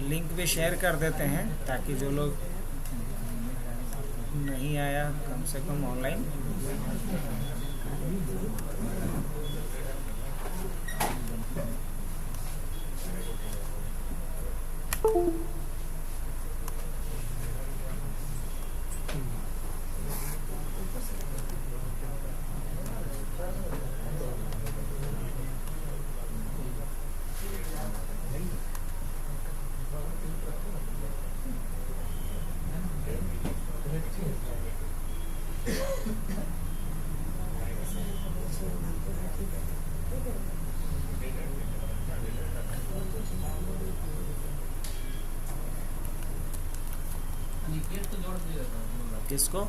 Link भी share कर देते हैं ताकि जो लोग नहीं आया कम से कम ऑनलाइन किसको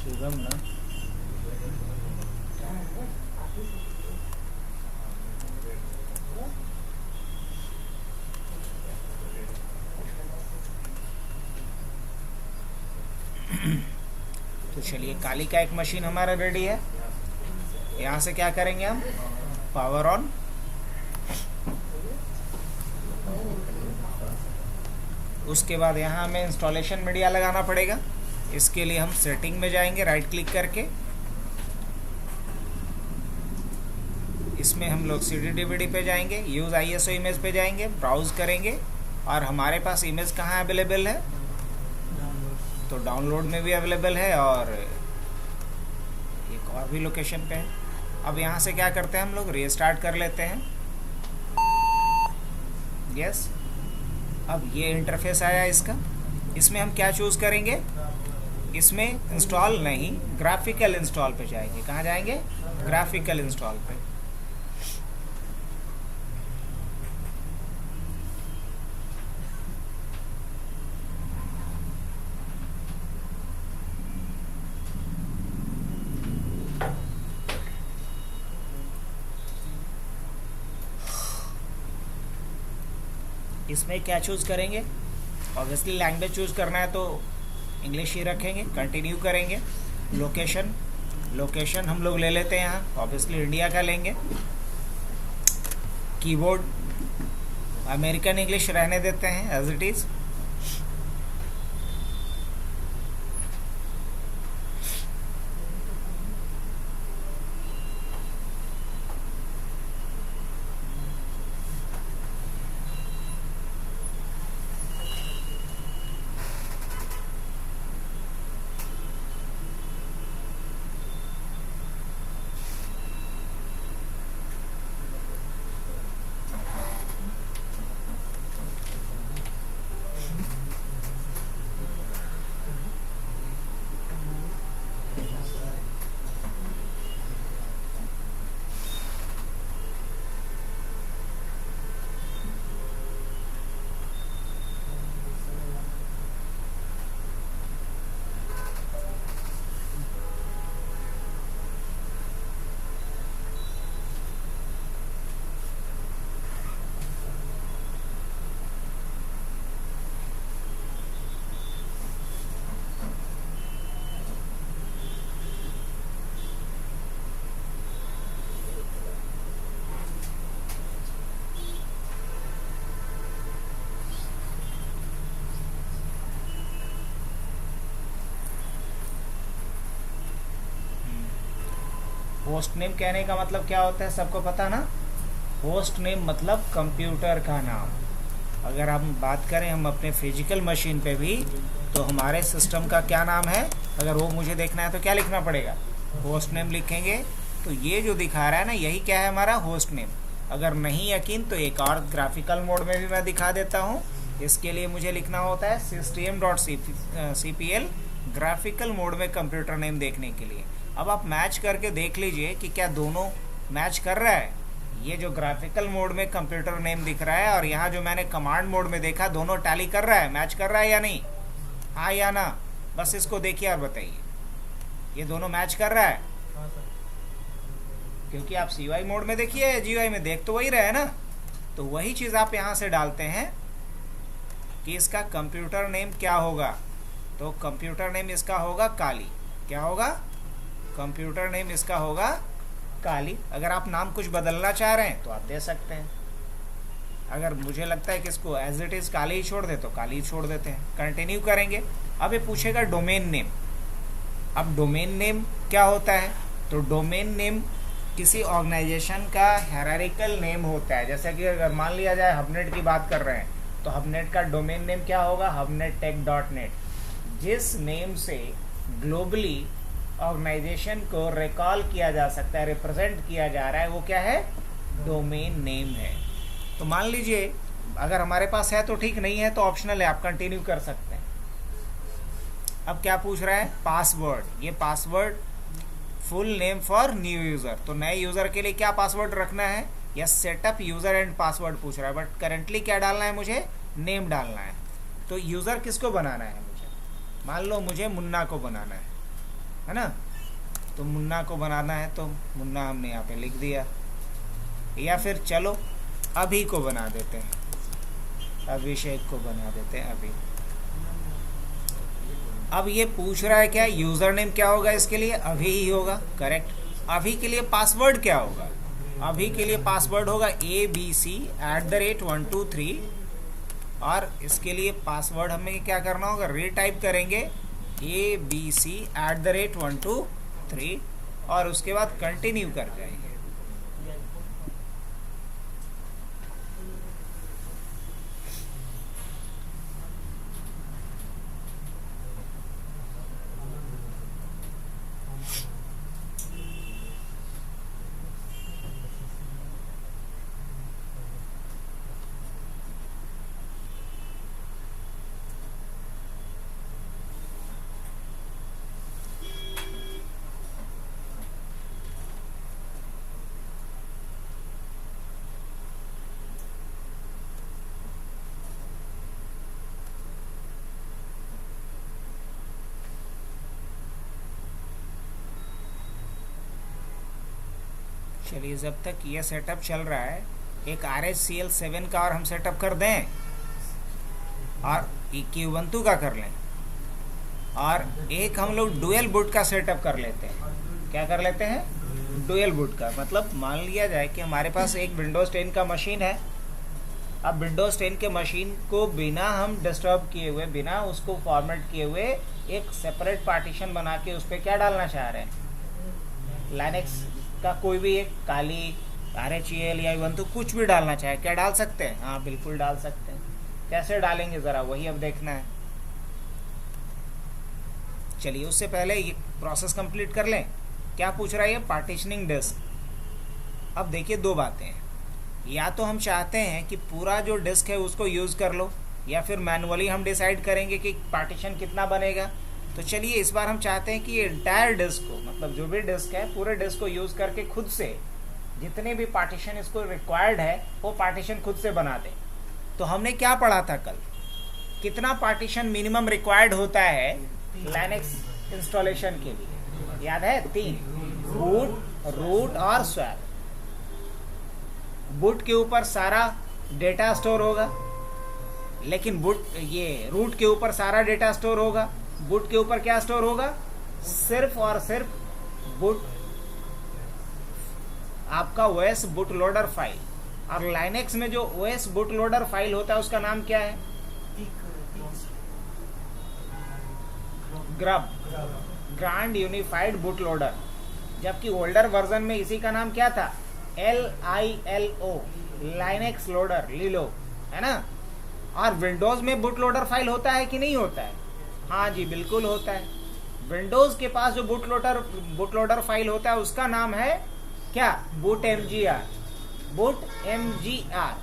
शुभम ना तो चलिए काली का एक मशीन हमारा रेडी है। यहाँ से क्या करेंगे हम, पावर ऑन, उसके बाद यहाँ हमें इंस्टॉलेशन मीडिया लगाना पड़ेगा। इसके लिए हम सेटिंग में जाएंगे, राइट क्लिक करके इसमें हम लोग CD DVD पे जाएंगे, यूज़ ISO इमेज पे जाएंगे, ब्राउज करेंगे और हमारे पास इमेज कहाँ अवेलेबल है, तो डाउनलोड में भी अवेलेबल है और एक और भी लोकेशन पे है। अब यहाँ से क्या करते हैं हम लोग, रीस्टार्ट कर लेते हैं। यस, अब ये इंटरफेस आया इसका। इसमें हम क्या चूज़ करेंगे, इसमें इंस्टॉल नहीं, ग्राफिकल इंस्टॉल पे जाएंगे। कहाँ जाएंगे, ग्राफिकल इंस्टॉल पे। इसमें क्या चूज़ करेंगे, ऑब्वियसली लैंग्वेज चूज़ करना है तो इंग्लिश ही रखेंगे, कंटिन्यू करेंगे। लोकेशन हम लोग ले लेते हैं यहाँ, ऑब्वियसली इंडिया का लेंगे। कीबोर्ड अमेरिकन इंग्लिश रहने देते हैं as it is. Host name कहने का मतलब क्या होता है, सबको पता ना। होस्ट नेम मतलब कंप्यूटर का नाम। अगर हम बात करें हम अपने फिजिकल मशीन पे भी, तो हमारे सिस्टम का क्या नाम है, अगर वो मुझे देखना है तो क्या लिखना पड़ेगा, होस्ट नेम लिखेंगे। तो ये जो दिखा रहा है ना, यही क्या है, हमारा होस्ट नेम। अगर नहीं यकीन तो एक और ग्राफिकल मोड में भी मैं दिखा देता हूँ। इसके लिए मुझे लिखना होता है system.cpl ग्राफिकल मोड में कंप्यूटर नेम देखने के लिए। अब आप मैच करके देख लीजिए कि क्या दोनों मैच कर रहा है। ये जो ग्राफिकल मोड में कंप्यूटर नेम दिख रहा है और यहाँ जो मैंने कमांड मोड में देखा, दोनों टैली कर रहा है, मैच कर रहा है या नहीं? हाँ या ना? बस इसको देखिए और बताइए, ये दोनों मैच कर रहा है? क्योंकि आप CUI मोड में देखिए, GUI में देख तो वही रहे ना। तो वही चीज़ आप यहाँ से डालते हैं कि इसका कंप्यूटर नेम क्या होगा। तो कंप्यूटर नेम इसका होगा काली। क्या होगा? कंप्यूटर नेम इसका होगा काली। अगर आप नाम कुछ बदलना चाह रहे हैं तो आप दे सकते हैं। अगर मुझे लगता है कि इसको एज इट इज़ काली ही छोड़ दे तो काली ही छोड़ देते हैं। कंटिन्यू करेंगे। अब ये पूछेगा डोमेन नेम। अब डोमेन नेम क्या होता है? तो डोमेन नेम किसी ऑर्गेनाइजेशन का हायरार्किकल नेम होता है। जैसे कि अगर मान लिया जाए हबनेट की बात कर रहे हैं तो हबनेट का डोमेन नेम क्या होगा? hubnettech.net। जिस नेम से ग्लोबली ऑर्गेनाइजेशन को रिकॉल किया जा सकता है, रिप्रेजेंट किया जा रहा है, वो क्या है? डोमेन नेम है। तो मान लीजिए अगर हमारे पास है तो ठीक, नहीं है तो ऑप्शनल है, आप कंटिन्यू कर सकते हैं। अब क्या पूछ रहा है? पासवर्ड। ये password full name for new user. तो नए यूज़र के लिए क्या पासवर्ड रखना है? या सेटअप यूज़र एंड पासवर्ड पूछ रहा है, बट करेंटली क्या डालना है मुझे? नेम डालना है। तो यूज़र किसको बनाना है मुझे? मान लो मुझे मुन्ना को बनाना है ना? तो मुन्ना को बनाना है तो मुन्ना हमने यहाँ पे लिख दिया। या फिर चलो अभी को बना देते हैं, अभिषेक को बना देते हैं अभी। अब ये पूछ रहा है क्या यूज़र नेम क्या होगा इसके लिए? अभी ही होगा, करेक्ट। अभी के लिए पासवर्ड क्या होगा? अभी के लिए पासवर्ड होगा abc@123। और इसके लिए पासवर्ड हमें क्या करना होगा? रीटाइप करेंगे abc@123 और उसके बाद कंटिन्यू कर जाएंगे। चलिए जब तक ये सेटअप चल रहा है, एक RHCL7 का और हम सेटअप कर दें और Ubuntu का कर लें, और एक हम लोग डुअल बूट का सेटअप कर लेते हैं। क्या कर लेते हैं? डुअल बूट का। मतलब मान लिया जाए कि हमारे पास एक विंडोज़ 10 का मशीन है। अब विंडोज़ 10 के मशीन को बिना हम डिस्टर्ब किए हुए, बिना उसको फॉर्मेट किए हुए, एक सेपरेट पार्टीशन बना के उस पर क्या डालना चाह रहे हैं? लाइनेक्स का कोई भी एक काली, RHEL या Ubuntu कुछ भी डालना चाहे, क्या डाल सकते हैं? हाँ बिल्कुल डाल सकते हैं। कैसे डालेंगे ज़रा वही अब देखना है। चलिए उससे पहले ये प्रोसेस कंप्लीट कर लें। क्या पूछ रहा है ये? Partitioning disk. अब देखिए दो बातें हैं, या तो हम चाहते हैं कि पूरा जो डिस्क है उसको यूज़ कर लो, या फिर मैनुअली हम डिसाइड करेंगे कि पार्टीशन कितना बनेगा। तो चलिए इस बार हम चाहते हैं कि ये एंटायर डिस्क को, मतलब जो भी डिस्क है पूरे डिस्क को यूज़ करके खुद से जितने भी पार्टीशन इसको रिक्वायर्ड है वो पार्टीशन खुद से बना दे। तो हमने क्या पढ़ा था कल? कितना पार्टीशन मिनिमम रिक्वायर्ड होता है लाइनेक्स इंस्टॉलेशन के लिए? याद है? 3, बूट, रूट और स्वैप। बूट के ऊपर सारा डेटा स्टोर होगा, लेकिन रूट के ऊपर सारा डेटा स्टोर होगा। बूट के ऊपर क्या स्टोर होगा? सिर्फ और सिर्फ बूट, आपका OS बूट लोडर फाइल। और लाइनेक्स में जो OS बूट लोडर फाइल होता है उसका नाम क्या है? Grub, grand unified boot loader. जबकि ओल्डर वर्जन में इसी का नाम क्या था? LILO, लाइनेक्स लोडर, लिलो, है ना? और विंडोज में बूट लोडर फाइल होता है कि नहीं होता है? हाँ जी बिल्कुल होता है। विंडोज के पास जो बूट लोडर फाइल होता है उसका नाम है क्या? bootmgr, bootmgr।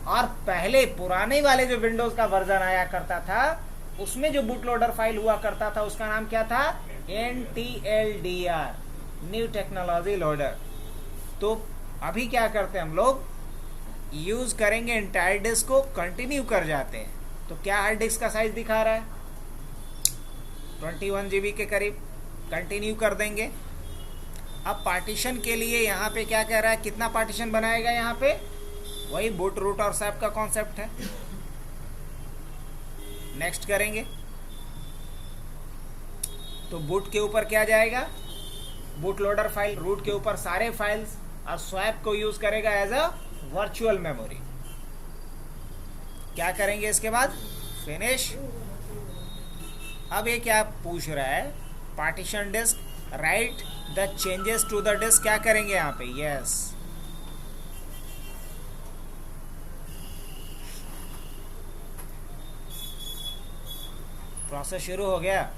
और पहले पुराने वाले जो विंडोज का वर्जन आया करता था उसमें जो बूट लोडर फाइल हुआ करता था उसका नाम क्या था? NTLDR, new technology loader. तो तो अभी क्या करते हैं हम लोग, यूज करेंगे इंटायर डिस्क को, कंटिन्यू कर जाते हैं। तो क्या हार्ड डिस्क का साइज दिखा रहा है 21 GB के करीब, कंटिन्यू कर देंगे। अब पार्टीशन के लिए यहाँ पे क्या कह रहा है, कितना पार्टीशन बनाएगा यहाँ पे, वही बूट रूट और सैप का कॉन्सेप्ट है। नेक्स्ट करेंगे तो बूट के ऊपर क्या जाएगा, बूट लोडर फाइल, रूट के ऊपर सारे फाइल्स, और स्वैप को यूज करेगा एज अ वर्चुअल मेमोरी। क्या करेंगे इसके बाद, फिनिश। अब ये क्या पूछ रहा है, partition disk, write the changes to the disk, क्या करेंगे यहाँ पे, यस। प्रोसेस शुरू हो गया।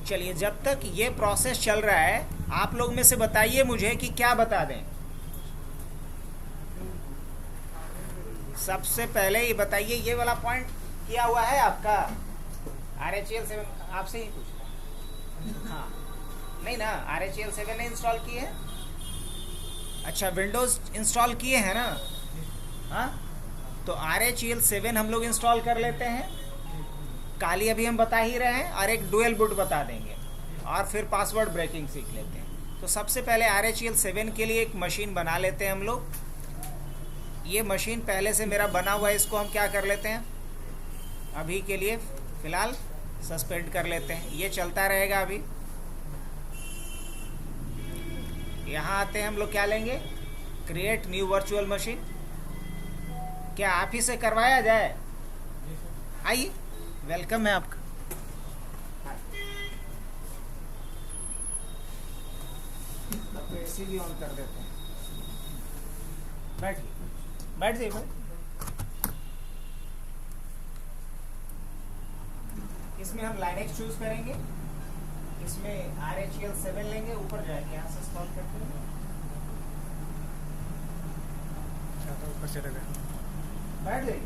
चलिए, जब तक ये प्रोसेस चल रहा है आप लोग में से बताइए मुझे कि क्या बता दें। सबसे पहले ये बताइए, ये वाला पॉइंट किया हुआ है आपका RHEL 7, आपसे ही पूछना। हाँ नहीं ना, RHEL 7 ने इंस्टॉल की है। अच्छा, विंडोज इंस्टॉल किए हैं ना। हाँ, तो RHEL 7 हम लोग इंस्टॉल कर लेते हैं। काली अभी हम बता ही रहे हैं, और एक डुअल बूट बता देंगे, और फिर पासवर्ड ब्रेकिंग सीख लेते हैं। तो सबसे पहले RHEL 7 के लिए एक मशीन बना लेते हैं हम लोग। ये मशीन पहले से मेरा बना हुआ है, इसको हम क्या कर लेते हैं, अभी के लिए फिलहाल सस्पेंड कर लेते हैं, ये चलता रहेगा। अभी यहाँ आते हैं हम लोग, क्या लेंगे, क्रिएट न्यू वर्चुअल मशीन। क्या आप ही से करवाया जाए, आइए, वेलकम है आपका। तो एसी भी ऑन कर देते हैं, बैठ जाइए भाई। इसमें हम लाइनेक्स चूज करेंगे, इसमें RHEL 7 लेंगे, ऊपर जाएंगे, यहाँ से स्क्रॉल करते हैं, ऊपर से बैठ जाइए।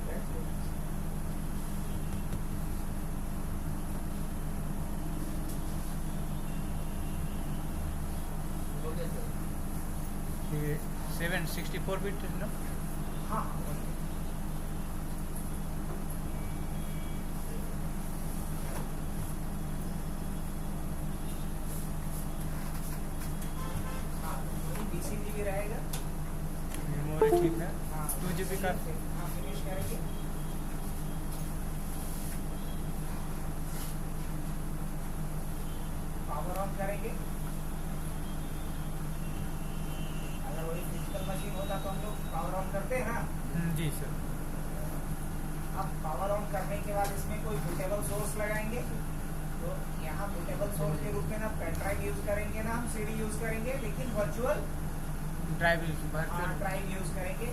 ये 764 बिट है ना? हाँ, BCG भी रहेगा, मेमोरी ठीक है। हाँ 2 GB का। हाँ, फिनिश करेंगे। पावर ऑन करेंगे। अगर वही फिजिकल मशीन होता तो हम लोग पावर ऑन करते हैं ना। जी सर। अब पावर ऑन करने के बाद इसमें कोई बूटेबल सोर्स लगाएंगे। तो यहाँ बूटेबल सोर्स के रूप में ना पेन ड्राइव यूज करेंगे, ना हम CD यूज करेंगे, लेकिन वर्चुअल ड्राइव यूज करेंगे,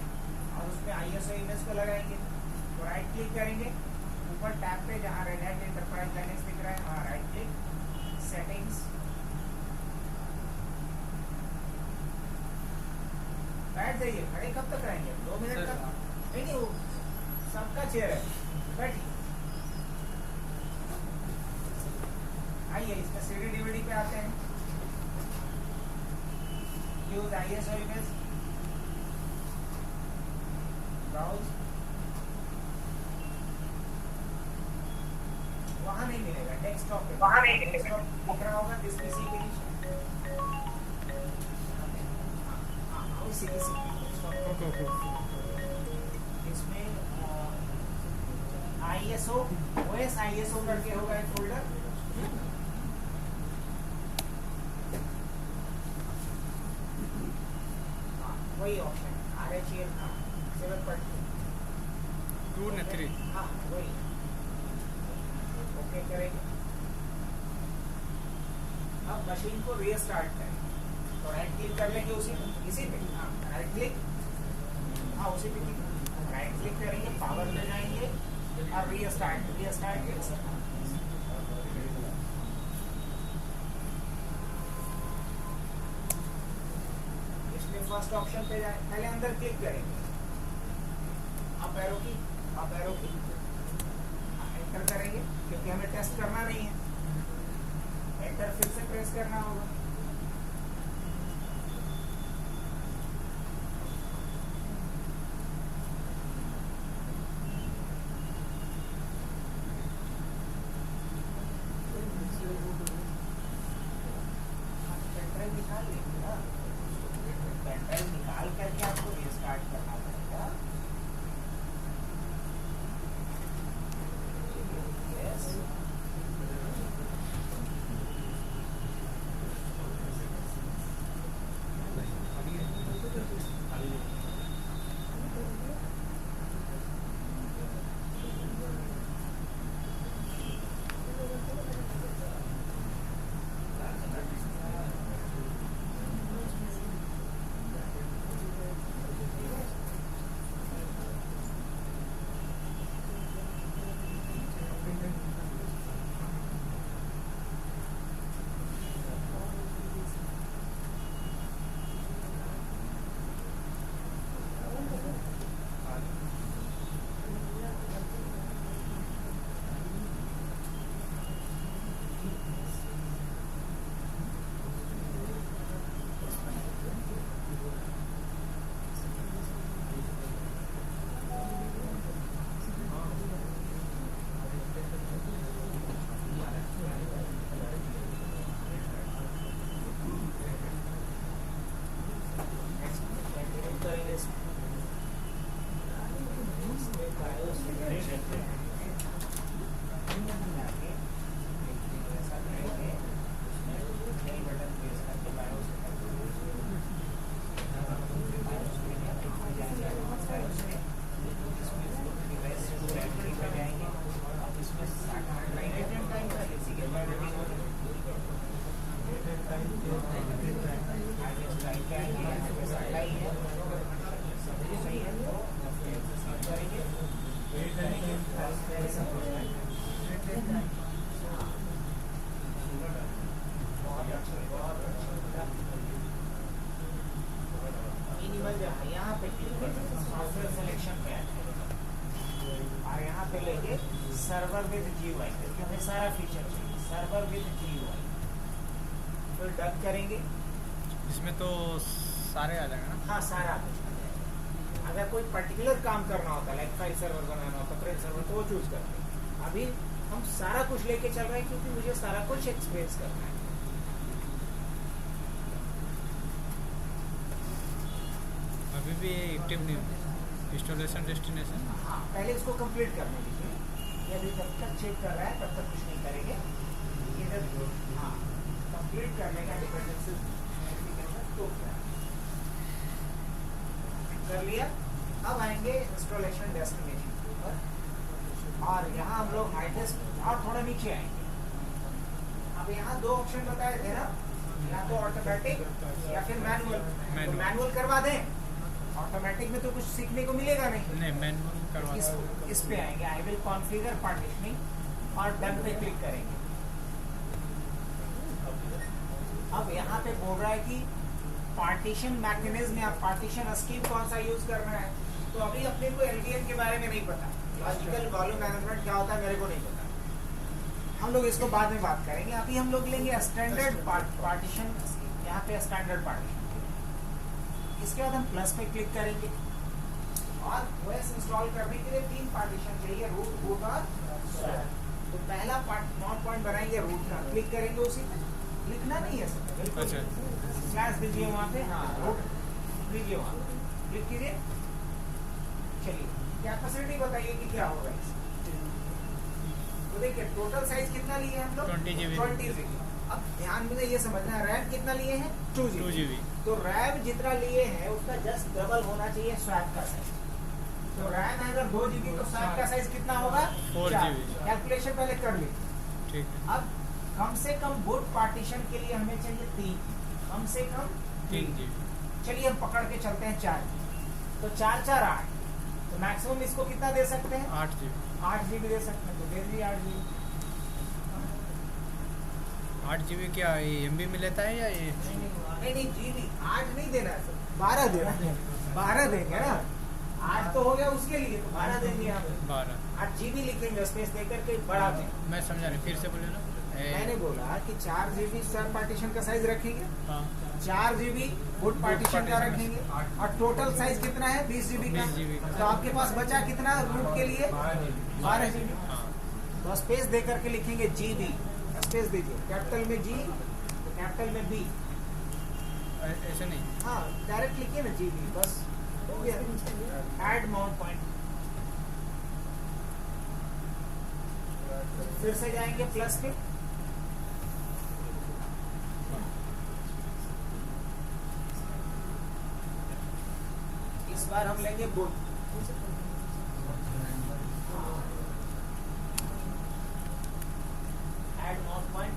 और उसमें ISO इमेज को लगाएंगे। तो राइट क्लिक करेंगे, ऊपर टैब पे जहाँ रेड हैट एंटरप्राइज लाइनेक्स दिख रहा है, वहाँ राइट क्लिक, सेटिंग्स, बैठ जाइए। खड़े कब तक रहेंगे, 2 मिनट तक? नहीं, वो सबका चेयर है, बैठिए। आइए, इसमें CD DVD पे आते हैं। यूज ISO इमेज, ब्राउज, वहां नहीं मिलेगा, डेस्कटॉप पे, वहां नहीं मिलेगा, डेस्कटॉप दिख रहा होगा, दिस पीसी के नीचे। हाँ, उसी इसमें ISO OS ISO करके होगा एक फोल्डर। वही ऑप्शन RHEL 2 ने 3। हाँ, वही ओके करेंगे। अब मशीन को रीस्टार्ट करें, तो राइट क्लिक कर लेंगे इसी पे, हाँ राइट क्लिक, हाँ उसी पे राइट क्लिक करेंगे, पावर पे जाएंगे और रीस्टार्ट। इसमें फर्स्ट ऑप्शन पे जाए, पहले अंदर क्लिक करेंगे, अप एरो की एंटर करेंगे, क्योंकि हमें टेस्ट करना नहीं है। एंटर फिर से प्रेस करना होगा। पेनड्राइव निकाल लेंगे ना, पेनड्राइव निकाल करके आपको रीस्टार्ट करना पड़ेगा। यस, यहाँ पे क्लिक करेंगे, सॉफ्टवेयर सिलेक्शन पे और यहाँ पे लेके सर्वर विद GUI, क्योंकि हमें सारा फीचर चाहिए सर्वर विद GUI। फिर डन करेंगे। इसमें तो सारे आ जाएगा ना? हाँ, सारा आ जाएगा। अगर कोई पर्टिकुलर काम करना होता, लाइक फाइल सर्वर बनाना होता, प्रिंट सर्वर, तो वो चूज करते हैं। अभी हम सारा कुछ लेके चल रहे हैं क्योंकि मुझे सारा कुछ एक्सपीरियंस करना है। अभी भी एक्टिव नहीं हुआ इंस्टॉलेशन डेस्टिनेशन। हाँ, पहले इसको कंप्लीट करने दीजिए। ये अभी जब तक चेक कर रहा है तब तक कुछ नहीं करेंगे। इधर हाँ, कंप्लीट करने का डिपेंडेंसी तो कर लिया। अब आएंगे इंस्टॉलेशन डेस्टिनेशन पर और यहाँ हम लोग हाइटेस्ट और थोड़ा नीचे आएंगे। अब यहाँ दो ऑप्शन बताए थे ना, या तो ऑटोमेटिक या फिर मैनुअल। मैनुअल करवा दें, ऑटोमेटिक में तो कुछ सीखने को मिलेगा नहीं। मैनुअल करवा इस पे आएंगे, आई विल कॉन्फ़िगर पार्टीशनिंग और डन पे क्लिक करेंगे। अब यहाँ पे बोल रहा है कि पार्टीशन मैकेनिज्म या पार्टीशन स्कीम कौन सा यूज करना है। तो अभी अपने को LVM के बारे में नहीं पता, लॉजिकल वॉल्यूम मैनेजमेंट क्या होता है मेरे को नहीं पता। हम लोग इसको बाद में बात करेंगे। अभी हम लोग लेंगे स्टैंडर्ड पार्टीशन, यहाँ पे स्टैंडर्ड पार्टीशन। इसके बाद हम प्लस पे क्लिक करेंगे और OS इंस्टॉल करने के लिए 3 पार्टीशन चाहिए, रूट, बूट और स्वैप। तो पहला नॉट पॉइंट बनाएंगे रूट का, क्लिक करेंगे उसी पे। लिखना नहीं है सर, बिल्कुल स्लैश दीजिए वहाँ पे। हाँ, रूट दीजिए वहाँ पे, क्लिक कीजिए। चलिए, कैपेसिटी बताइए कि क्या होगा इससे। तो देखिए टोटल साइज कितना लिए हैं हम लोग, 20 GB। अब ध्यान में ये समझना है, रैम कितना लिए हैं, 2 GB। तो रैम जितना लिए हैं उसका जस्ट डबल होना चाहिए स्वैप का साइज। तो रैम है अगर 2 GB तो स्वैप का साइज कितना होगा, 4 GB। कैलकुलेशन पहले कर ली। ठीक है। अब कम से कम बूट पार्टीशन के लिए हमें चाहिए 3, कम से कम 3 GB। चलिए हम पकड़ के चलते हैं 4, तो 4 4 8, तो मैक्सिमम इसको कितना दे सकते हैं, 8 GB। 8 GB दे सकते हैं। तो दे दीजिए 8 GB। 8 GB क्या MB में लेता है या ये? नहीं GB 8 नहीं देना है, 12 देना है। 12 देंगे ना, 8 तो हो गया उसके लिए, तो 12 देंगे यहाँ पे। 12 8 GB लिखेंगे स्पेस देकर के बढ़ा देंगे। मैं समझा नहीं, फिर से बोले ना। मैंने बोला कि 4 GB सब पार्टीशन का साइज रखेंगे, हाँ 4 GB बुट पार्टीशन का partition। रखेंगे, और टोटल साइज कितना है 20 GB का। 20 GB का। तो आपके पास बचा कितना रूट के लिए 12 GB। हाँ तो स्पेस दे करके लिखेंगे GB, स्पेस दीजिए, कैपिटल में G तो कैपिटल में B। ऐसे नहीं। हाँ डायरेक्ट लिखिए ना GB, बस हो गया। ऐड माउंट पॉइंट, फिर से जाएंगे प्लस पे, इस बार हम लेंगे बुट। ऐड माउंट पॉइंट,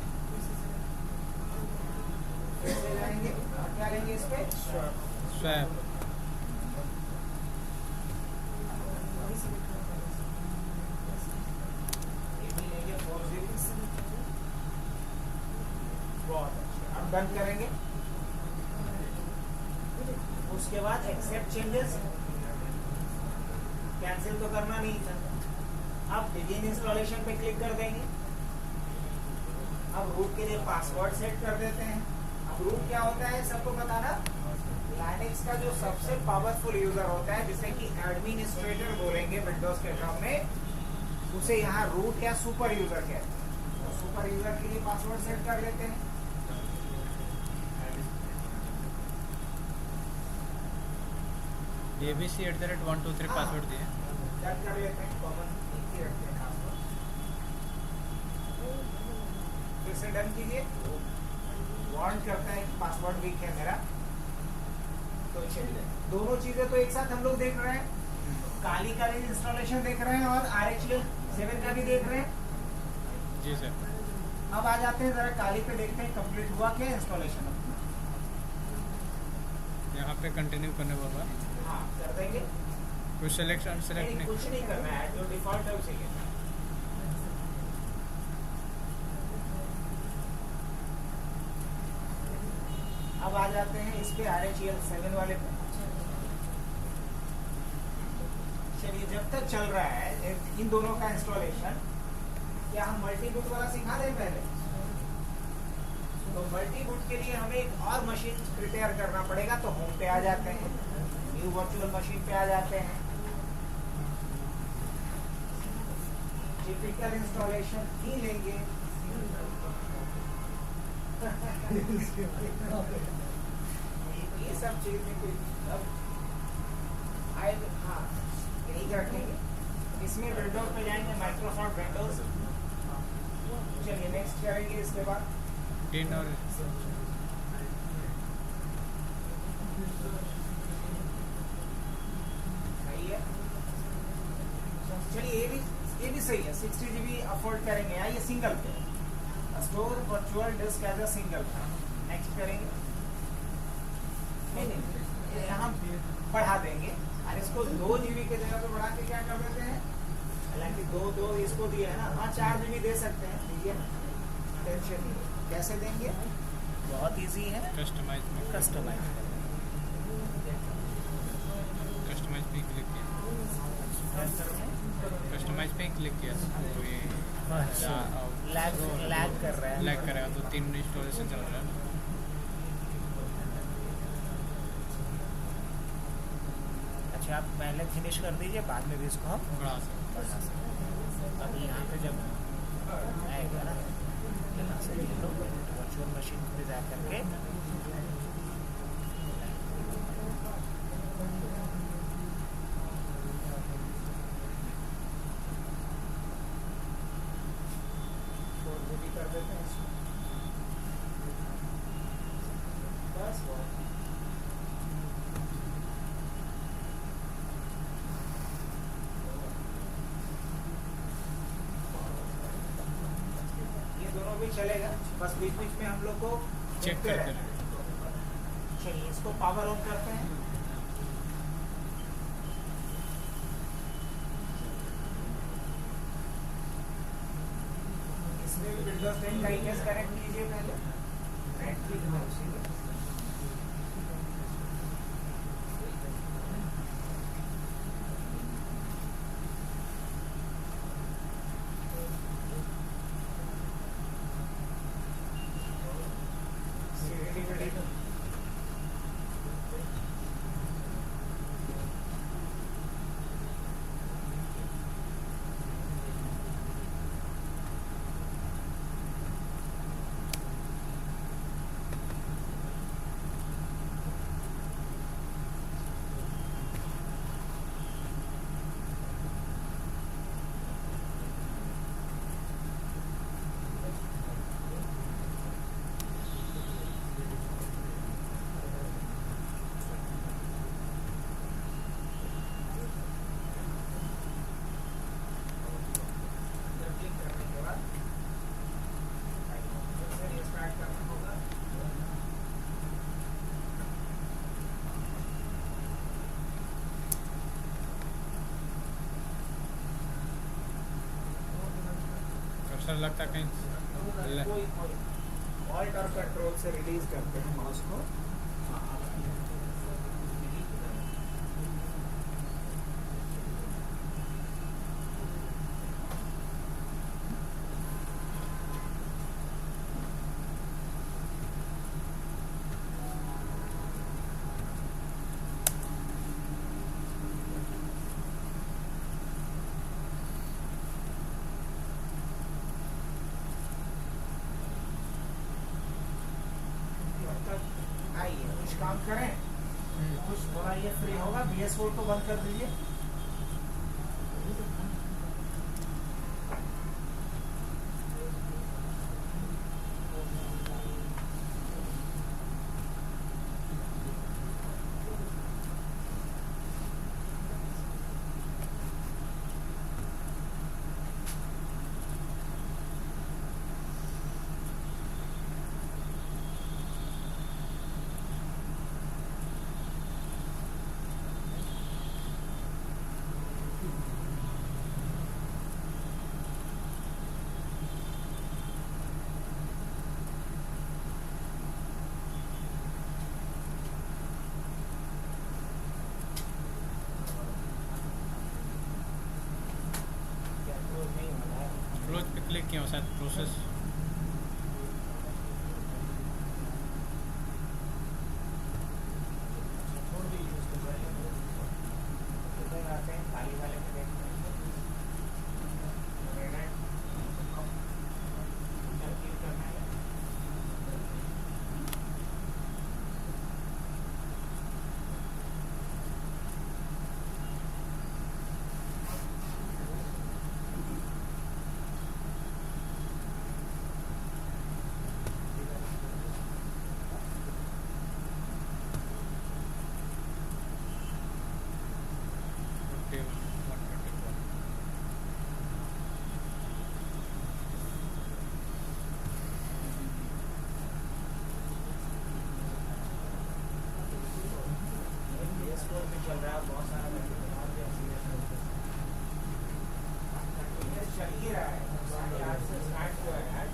फिर से जाएंगे और क्या लेंगे इस पे, स्वैप ये भी लेंगे 4 GB। बहुत अच्छा, अब डन करेंगे। उसके बाद एक्सेप्ट चेंजेस, कैंसिल तो करना नहीं था। अब बिगिन इंस्टॉलेशन पे क्लिक कर देंगे। अब रूट के लिए पासवर्ड सेट कर देते हैं। अब रूट क्या होता है सबको बताना, लाइनक्स का जो सबसे पावरफुल यूजर होता है, जिसे कि एडमिनिस्ट्रेटर बोलेंगे विंडोज के टर्म में, उसे यहाँ रूट या सुपर यूजर कहते हैं। तो सुपर यूजर के लिए पासवर्ड सेट कर लेते हैं। abc@123 पासवर्ड दिए। चेक कर लेते हैं, कॉमन एक ही रखते हैं पासवर्ड। फिर से डन कीजिए। वांट करता है कि पासवर्ड वीक है मेरा, तो चलिए दोनों चीजें तो एक साथ हम लोग देख रहे हैं। काली का भी इंस्टॉलेशन देख रहे हैं और RHEL 7 का भी देख रहे हैं। जी सर। अब आ जाते हैं जरा काली पे, देखते हैं कंप्लीट हुआ क्या इंस्टॉलेशन। यहाँ पे कंटिन्यू करने होगा। हाँ कर देंगे। कुछ सेलेक्ट नहीं, नहीं। कुछ नहीं करना है, जो डिफॉल्ट है उसे लेना है। अब आ जाते हैं इस पे RHEL 7 वाले पे। चलिए जब तक चल रहा है इन दोनों का इंस्टॉलेशन, क्या हम मल्टी बूट वाला सिखा दें पहले। तो मल्टी बूट के लिए हमें एक और मशीन प्रिपेयर करना पड़ेगा। तो होम पे आ जाते हैं, न्यू वर्चुअल मशीन पे आ जाते हैं, टिपिकल इंस्टॉलेशन ही लेंगे। ये सब चीज में कोई अब आए, हाँ यही रखेंगे। इसमें विंडोज पे जाएंगे, माइक्रोसॉफ्ट विंडोज। चलिए नेक्स्ट करेंगे इसके बाद 10 और सही है। चलिए ये भी सही है। 60 GB अफोर्ड करेंगे। आइए सिंगल पे, store virtual disk as a single. Next करेंगे। नहीं हम बढ़ा देंगे और इसको 2 GB के जगह पे बढ़ा के क्या कर देते हैं, हालांकि 2 इसको दिया है ना, हाँ 4 GB दे सकते हैं, दीजिए ना, टेंशन नहीं। कैसे देंगे, बहुत इजी है। कस्टमाइज में कस्टमाइज कस्टमाइज पे क्लिक किया। कस्टमाइज पे क्लिक किया तो ये लैग कर रहा है। लैग करेगा तो 3 इंस्टॉलेशन चल रहा है। अच्छा आप पहले फिनिश कर दीजिए, बाद में भी इसको हम बढ़ा सकते। अभी यहाँ पे जब आएगा ना, यहाँ से ये लोग वर्चुअल मशीन पे जा करके कर देते हैं इसको। बस ये दोनों भी चलेगा, बस बीच बीच में हम लोग को चेक देखते करते रहना। रहे। चलिए इसको पावर ऑन करते हैं। इसमें भी विंडोज 10 का इमेज कनेक्ट कीजिए पहले। राइट क्लिक माउस से। कर्सर लगता कहीं कोई ऑल्ट और कंट्रोल से रिलीज करते हैं माउस को। आइए कुछ काम करें, कुछ थोड़ा ये फ्री होगा, VS Code को बंद कर दीजिए। क्लोज पे क्लिक किया शायद प्रोसेस खाली वाले में देखते हैं। क्लिक करना है। VS Code में चल रहा है बहुत सारा चल ही रहा है, 8:30 से स्टार्ट हुआ है।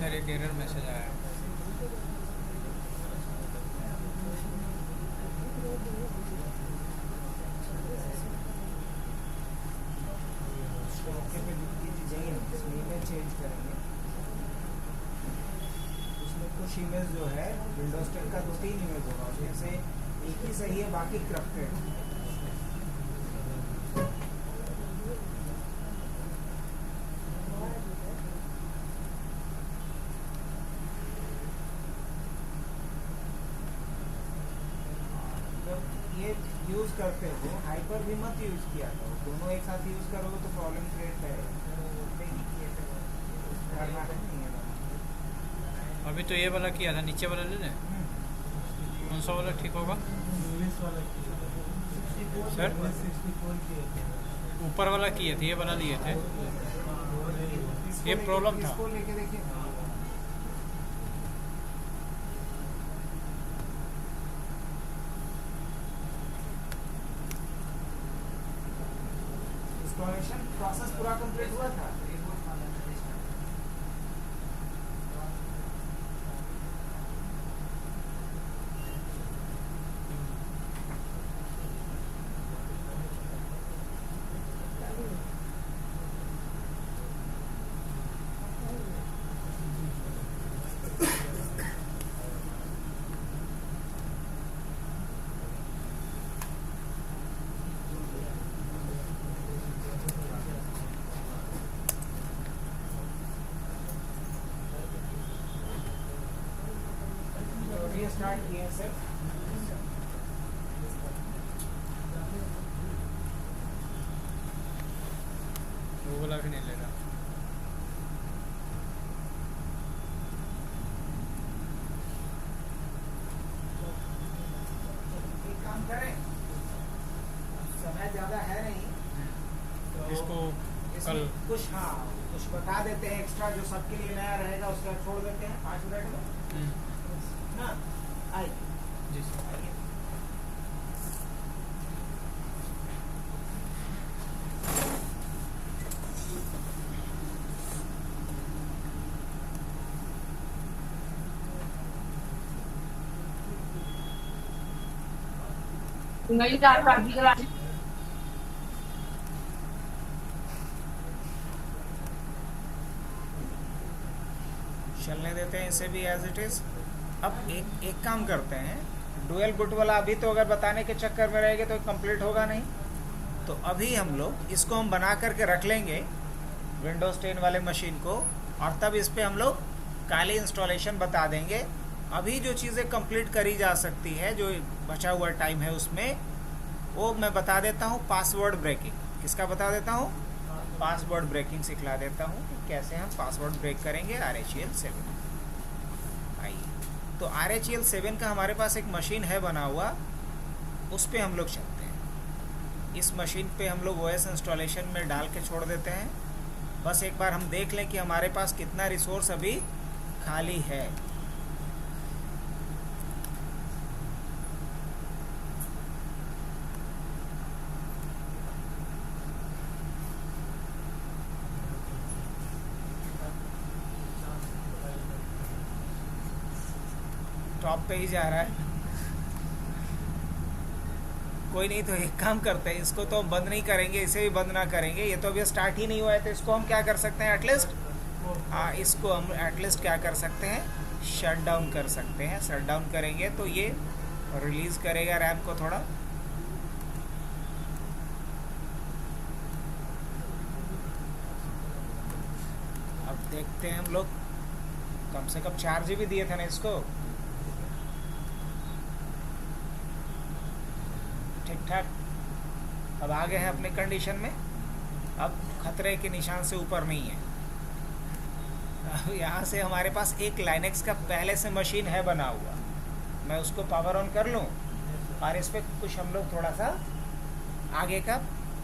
सर एक एरर मैसेज आया है। ओके पे जाइए, इसमें ईमेल चेंज करेंगे। उसमें कुछ ईमेल जो है विंडोज 10 का 2-3 ईमेल होगा, उसमें से एक ही सही है, बाकी करप्टेड। ये यूज करते हो हाइपर भी मत यूज किया करो, दोनों एक साथ यूज करोगे तो प्रॉब्लम क्रिएट करेगा। करना नहीं है। अभी तो ये वाला किया था, नीचे वाला ले लें, कौन सा वाला ठीक होगा सर? ऊपर वाला किए थे, ये वाला लिए थे, ये प्रॉब्लम था। इसको लेके देखिए, इंस्टॉलेशन प्रोसेस पूरा कंप्लीट हुआ था। स्टार्ट किए सर, वो वाला भी नहीं ले रहा। एक काम करें, समय ज्यादा है नहीं तो इसको इसमें कल कुछ कुछ बता देते हैं एक्स्ट्रा, जो सबके लिए नया रहेगा उसका छोड़ देते हैं 5 मिनट में ना। आइए जी सर। आइए। चलने देते हैं इसे भी एज इट इज। अब एक काम करते हैं, डुअल बूट वाला अभी तो अगर बताने के चक्कर में रहेंगे तो कंप्लीट होगा नहीं, तो अभी हम लोग इसको हम बना करके रख लेंगे विंडोज 10 वाले मशीन को, और तब इस पर हम लोग काली इंस्टॉलेशन बता देंगे। अभी जो चीज़ें कंप्लीट करी जा सकती है, जो बचा हुआ टाइम है उसमें, वो मैं बता देता हूँ। पासवर्ड ब्रेकिंग किसका बता देता हूँ, पासवर्ड ब्रेकिंग सिखला देता हूँ कि कैसे हम पासवर्ड ब्रेक करेंगे RHEL 7। आइए, तो RHEL 7 का हमारे पास एक मशीन है बना हुआ, उस पर हम लोग चलते हैं। इस मशीन पे हम लोग OS इंस्टॉलेशन में डाल के छोड़ देते हैं। बस एक बार हम देख लें कि हमारे पास कितना रिसोर्स अभी खाली है। टॉप पे ही जा रहा है, कोई नहीं, तो एक काम करते हैं, इसको तो हम बंद नहीं करेंगे, इसे भी बंद ना करेंगे, ये तो अभी स्टार्ट ही नहीं हुआ है, तो इसको हम क्या कर सकते हैं एटलीस्ट, इसको हम एटलीस्ट क्या कर सकते हैं, शट डाउन कर सकते हैं। शट डाउन करेंगे तो ये रिलीज़ करेगा रैम को थोड़ा। अब देखते हैं हम लोग, कम से कम 4 GB दिए थे ना इसको, ठीक ठाक। अब आगे हैं अपने कंडीशन में, अब खतरे के निशान से ऊपर नहीं है। अब यहाँ से हमारे पास एक लाइनेक्स का पहले से मशीन है बना हुआ, मैं उसको पावर ऑन कर लूँ और इस पर कुछ हम लोग थोड़ा सा आगे का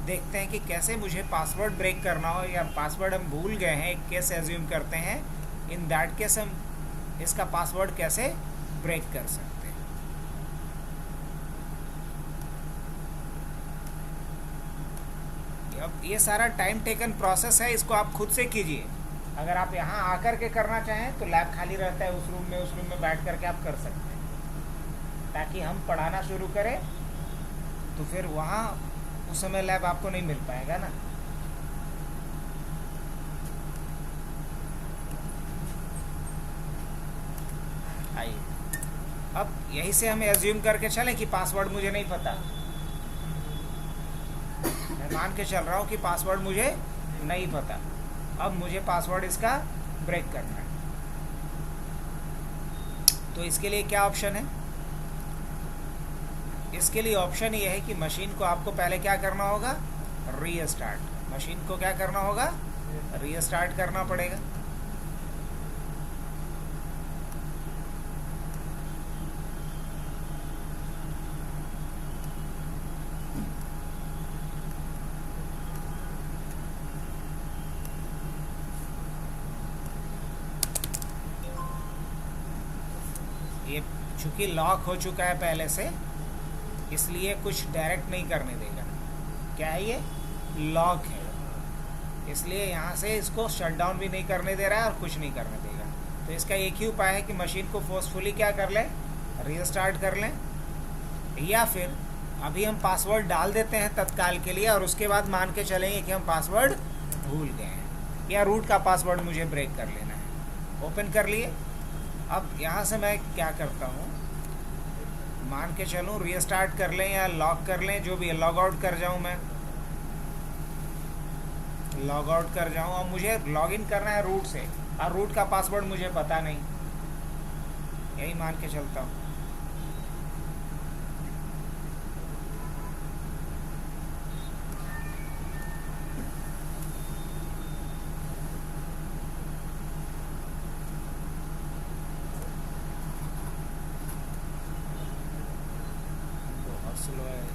देखते हैं कि कैसे मुझे पासवर्ड ब्रेक करना हो, या पासवर्ड हम भूल गए हैं, एक केस एज्यूम करते हैं, इन दैट केस हम इसका पासवर्ड कैसे ब्रेक कर सकते हैं। अब ये सारा टाइम टेकन प्रोसेस है, इसको आप खुद से कीजिए। अगर आप यहाँ आकर के करना चाहें तो लैब खाली रहता है, उस रूम में बैठ करके आप कर सकते हैं। ताकि हम पढ़ाना शुरू करें तो फिर वहाँ उस समय लैब आपको नहीं मिल पाएगा ना। आइए, अब यहीं से हमें एज्यूम करके चलें कि पासवर्ड मुझे नहीं पता। मैं मान के चल रहा हूँ कि पासवर्ड मुझे नहीं पता। अब मुझे पासवर्ड इसका ब्रेक करना है। तो इसके लिए क्या ऑप्शन है? इसके लिए ऑप्शन ये है कि मशीन को आपको पहले क्या करना होगा? रीस्टार्ट। मशीन को क्या करना होगा? रीस्टार्ट करना पड़ेगा। ये चूंकि लॉक हो चुका है पहले से, इसलिए कुछ डायरेक्ट नहीं करने देगा। क्या है ये? लॉक है, इसलिए यहाँ से इसको शट डाउन भी नहीं करने दे रहा है और कुछ नहीं करने देगा। तो इसका एक ही उपाय है कि मशीन को फोर्सफुली क्या कर लें? रीस्टार्ट कर लें, या फिर अभी हम पासवर्ड डाल देते हैं तत्काल के लिए और उसके बाद मान के चलेंगे कि हम पासवर्ड भूल गए हैं या रूट का पासवर्ड मुझे ब्रेक कर लेना है। ओपन कर लिए। अब यहाँ से मैं क्या करता हूँ, मान के चलूँ रीस्टार्ट कर लें या लॉक कर लें, जो भी है, लॉग आउट कर जाऊँ। मैं लॉग आउट कर जाऊँ और मुझे लॉग इन करना है रूट से, और रूट का पासवर्ड मुझे पता नहीं, यही मान के चलता हूँ। बहुत स्लो है।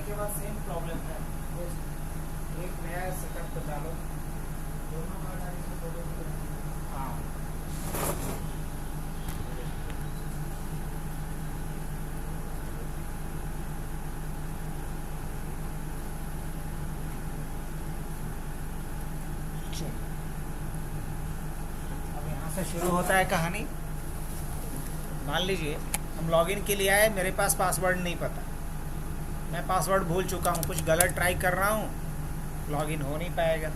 के बाद सेम प्रॉब्लम है। एक नया सेटअप डालो, दोनों से शुरू होता है कहानी। मान लीजिए हम लॉगिन के लिए आए, मेरे पास पासवर्ड नहीं पता, मैं पासवर्ड भूल चुका हूँ, कुछ गलत ट्राई कर रहा हूँ, लॉगिन हो नहीं पाएगा।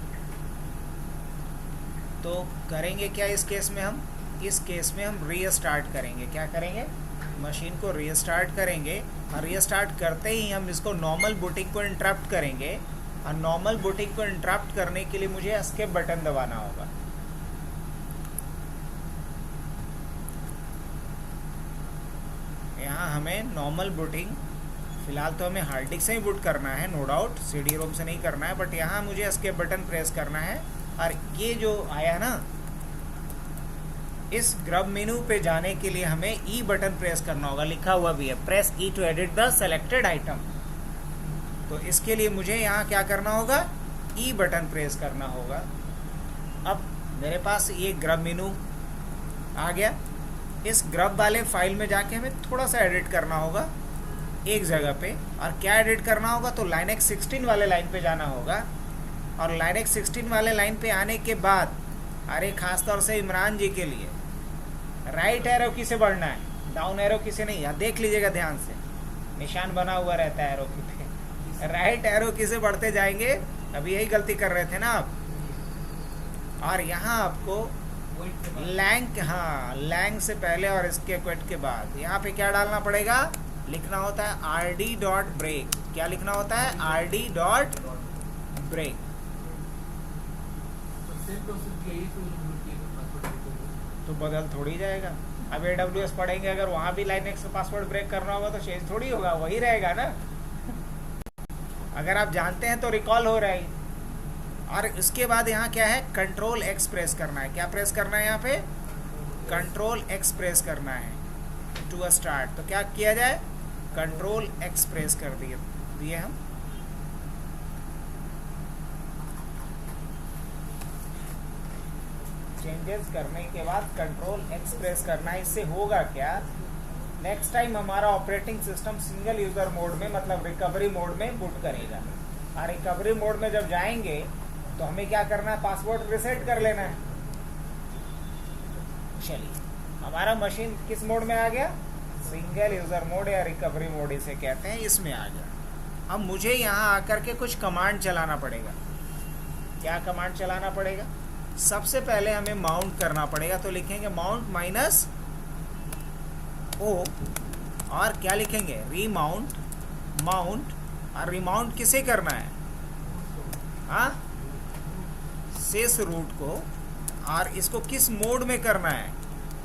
तो करेंगे क्या इस केस में? हम इस केस में हम रीस्टार्ट करेंगे। क्या करेंगे? मशीन को रीस्टार्ट करेंगे, और रीस्टार्ट करते ही हम इसको नॉर्मल बूटिंग को इंटरप्ट करेंगे, और नॉर्मल बूटिंग को इंटरप्ट करने के लिए मुझे एस्केप बटन दबाना होगा। यहाँ हमें नॉर्मल बूटिंग, फिलहाल तो हमें हार्ड डिस्क से ही बूट करना है, नो डाउट, सीडी रोम से नहीं करना है, बट यहाँ मुझे एस्केप बटन प्रेस करना है। और ये जो आया ना, इस ग्रब मेनू पे जाने के लिए हमें ई बटन प्रेस करना होगा, लिखा हुआ भी है press E to edit the selected item. तो इसके लिए मुझे यहाँ क्या करना होगा? ई बटन प्रेस करना होगा। अब मेरे पास ये ग्रब मेनू आ गया। इस ग्रब वाले फाइल में जाके हमें थोड़ा सा एडिट करना होगा एक जगह पे। और क्या एडिट करना होगा? तो लाइनेक्स 16 वाले लाइन पे जाना होगा, और लाइनेक्स 16 वाले लाइन पे आने के बाद, अरे खास तौर से इमरान जी के लिए, राइट एरो की से बढ़ना है, डाउन एरो की से नहीं। यार देख लीजिएगा ध्यान से, निशान बना हुआ रहता है एरो की पे, राइट एरो की से बढ़ते जाएंगे। अभी यही गलती कर रहे थे ना आप। और यहाँ आपको लैंग, हाँ लैंग से पहले और इसके क्विट के बाद यहाँ पे क्या डालना पड़ेगा? लिखना होता है rd.break। क्या लिखना होता है? rd.break। तो बदल थोड़ी जाएगा। अब AWS पढ़ेंगे, अगर वहाँ भी लाइनेक्स का पासवर्ड ब्रेक करना होगा तो चेंज थोड़ी होगा, वही रहेगा ना। अगर आप जानते हैं तो रिकॉल हो रहा है। और इसके बाद यहाँ क्या है? कंट्रोल एक्स प्रेस करना है। क्या प्रेस करना है यहाँ पे? कंट्रोल एक्स प्रेस करना है टू स्टार्ट। तो क्या किया जाए? कंट्रोल एक्स प्रेस कर दिए हम। चेंजेस करने के बाद कंट्रोल एक्स प्रेस करना है। इससे होगा क्या? नेक्स्ट टाइम हमारा operating system single user mode में, मतलब रिकवरी मोड में बूट करेगा। और रिकवरी मोड में जब जाएंगे तो हमें क्या करना है? पासवर्ड रिसेट कर लेना है। चलिए, हमारा मशीन किस मोड में आ गया? सिंगल यूजर मोड या रिकवरी मोड इसे कहते हैं, इसमें आ गया। अब मुझे यहाँ आकर के कुछ कमांड चलाना पड़ेगा। क्या कमांड चलाना पड़ेगा? सबसे पहले हमें माउंट करना पड़ेगा। तो लिखेंगे माउंट माइनस ओ, और क्या लिखेंगे? Remount, mount. और रीमाउंट किसे करना है? हाँ, शेष रूट को। और इसको किस मोड में करना है?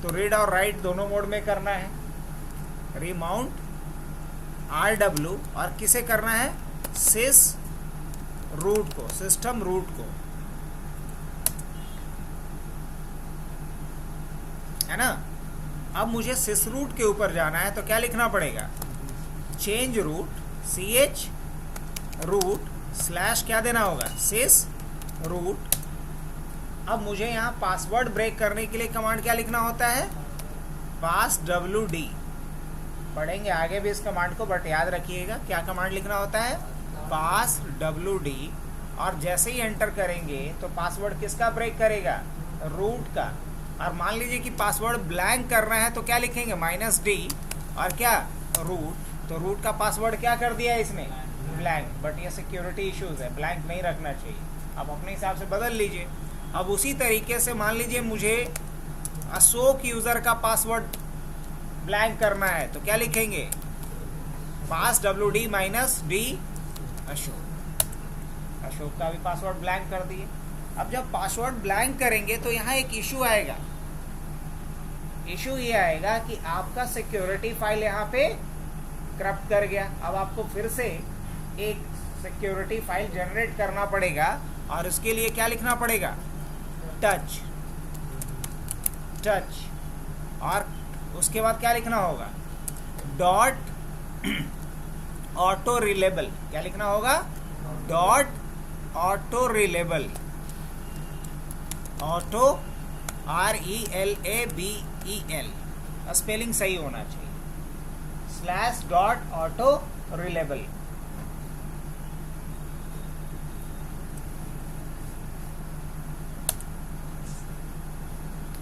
तो रीड और राइट दोनों मोड में करना है। रीमाउंट RW, और किसे करना है? शेष रूट को, सिस्टम रूट को, है ना। अब मुझे सिस रूट के ऊपर जाना है, तो क्या लिखना पड़ेगा? Change root, CH root slash क्या देना होगा? Sys root. अब मुझे यहाँ पासवर्ड ब्रेक करने के लिए कमांड क्या लिखना होता है? पास WD। पढ़ेंगे आगे भी इस कमांड को, बट याद रखिएगा क्या कमांड लिखना होता है? पास WD। और जैसे ही एंटर करेंगे तो पासवर्ड किसका ब्रेक करेगा? रूट का। और मान लीजिए कि पासवर्ड ब्लैंक करना है, तो क्या लिखेंगे? -D और क्या? रूट। तो रूट का पासवर्ड क्या कर दिया इसने? ब्लैंक। बट ये सिक्योरिटी इश्यूज है, ब्लैंक नहीं रखना चाहिए, आप अपने हिसाब से बदल लीजिए। अब उसी तरीके से मान लीजिए मुझे अशोक यूज़र का पासवर्ड ब्लैंक करना है, तो क्या लिखेंगे? पास WD -D अशोक। अशोक का भी पासवर्ड ब्लैंक कर दिए। अब जब पासवर्ड ब्लैंक करेंगे तो यहाँ एक इशू आएगा। इशू ये आएगा कि आपका सिक्योरिटी फाइल यहाँ पे करप्ट कर गया। अब आपको फिर से एक सिक्योरिटी फाइल जनरेट करना पड़ेगा, और उसके लिए क्या लिखना पड़ेगा? टच। और उसके बाद क्या लिखना होगा? Dot auto reliable. क्या लिखना होगा? Dot auto reliable. Auto RELABEL, spelling सही होना चाहिए। Slash dot auto reliable.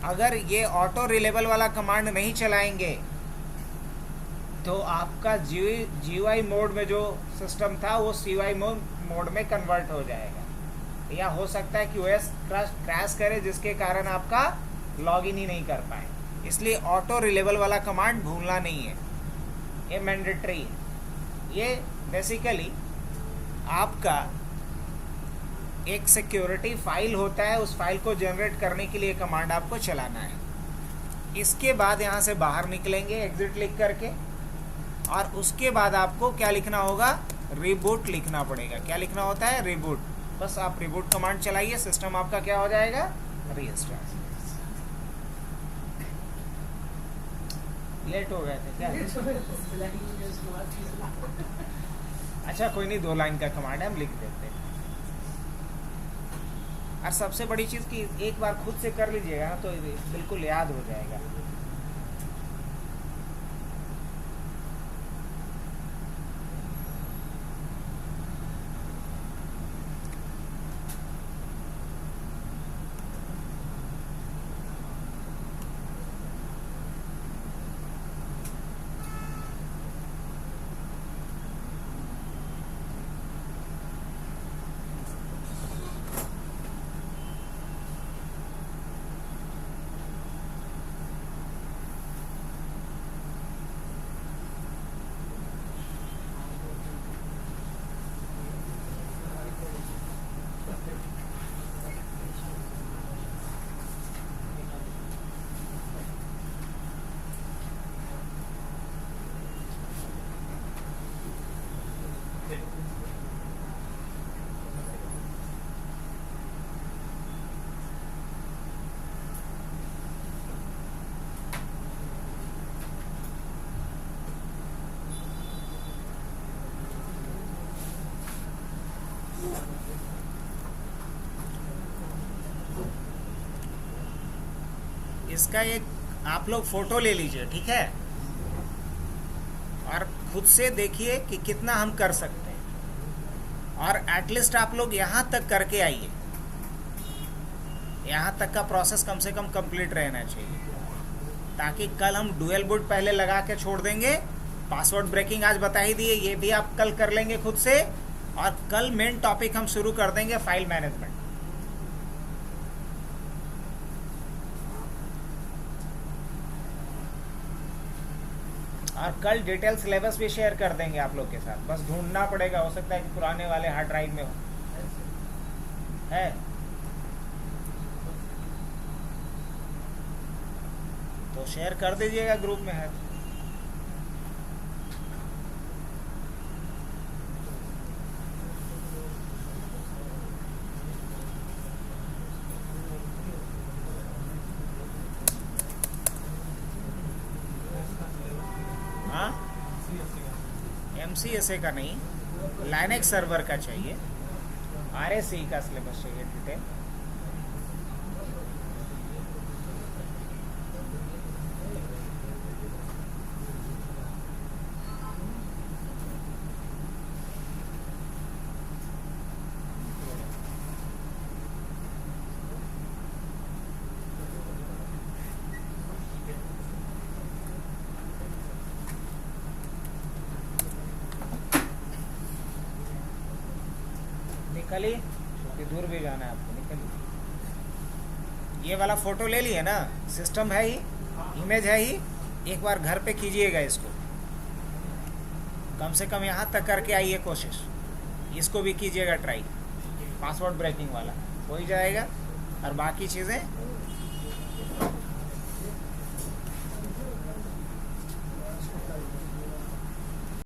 अगर ये ऑटो रिलेबल वाला कमांड नहीं चलाएंगे तो आपका GUI मोड में जो सिस्टम था वो CUI मोड में कन्वर्ट हो जाएगा, या हो सकता है कि OS क्रैश करे जिसके कारण आपका लॉगिन ही नहीं कर पाए। इसलिए ऑटो रिलेबल वाला कमांड भूलना नहीं है, ये मैंडेटरी है। ये बेसिकली आपका एक सिक्योरिटी फाइल होता है, उस फाइल को जनरेट करने के लिए कमांड आपको चलाना है। इसके बाद यहाँ से बाहर निकलेंगे एग्जिट लिख करके, और उसके बाद आपको क्या लिखना होगा, रिबूट लिखना पड़ेगा। क्या लिखना होता है, रिबूट। बस आप रिबूट कमांड चलाइए, सिस्टम आपका क्या हो जाएगा, रीस्टार्ट। लेट हो गए थे क्या? अच्छा कोई नहीं, 2 लाइन का कमांड है, हम लिख देते हैं। और सबसे बड़ी चीज़ कि एक बार खुद से कर लीजिएगा तो बिल्कुल याद हो जाएगा। इसका एक आप लोग फोटो ले लीजिए, ठीक है, और खुद से देखिए कि कितना हम कर सकते हैं, और एटलीस्ट आप लोग यहाँ तक करके आइए। यहाँ तक का प्रोसेस कम से कम कंप्लीट रहना चाहिए, ताकि कल हम डुअल बूट पहले लगा के छोड़ देंगे। पासवर्ड ब्रेकिंग आज बता ही दिए, ये भी आप कल कर लेंगे खुद से, और कल मेन टॉपिक हम शुरू कर देंगे फाइल मैनेजमेंट। और कल डिटेल सिलेबस भी शेयर कर देंगे आप लोग के साथ, बस ढूंढना पड़ेगा, हो सकता है कि पुराने वाले हार्ड ड्राइव में हो है। तो शेयर कर दीजिएगा, ग्रुप में है। MCSA का नहीं, लाइनेक्स सर्वर का चाहिए, RSC का सिलेबस चाहिए डिटेल। निकली, क्योंकि दूर भी जाना है आपको, निकलिए। ये वाला फोटो ले लिए ना, सिस्टम है ही, इमेज है ही, एक बार घर पे कीजिएगा इसको, कम से कम यहाँ तक करके आइए कोशिश। इसको भी कीजिएगा ट्राई, पासवर्ड ब्रेकिंग वाला हो ही जाएगा, और बाकी चीज़ें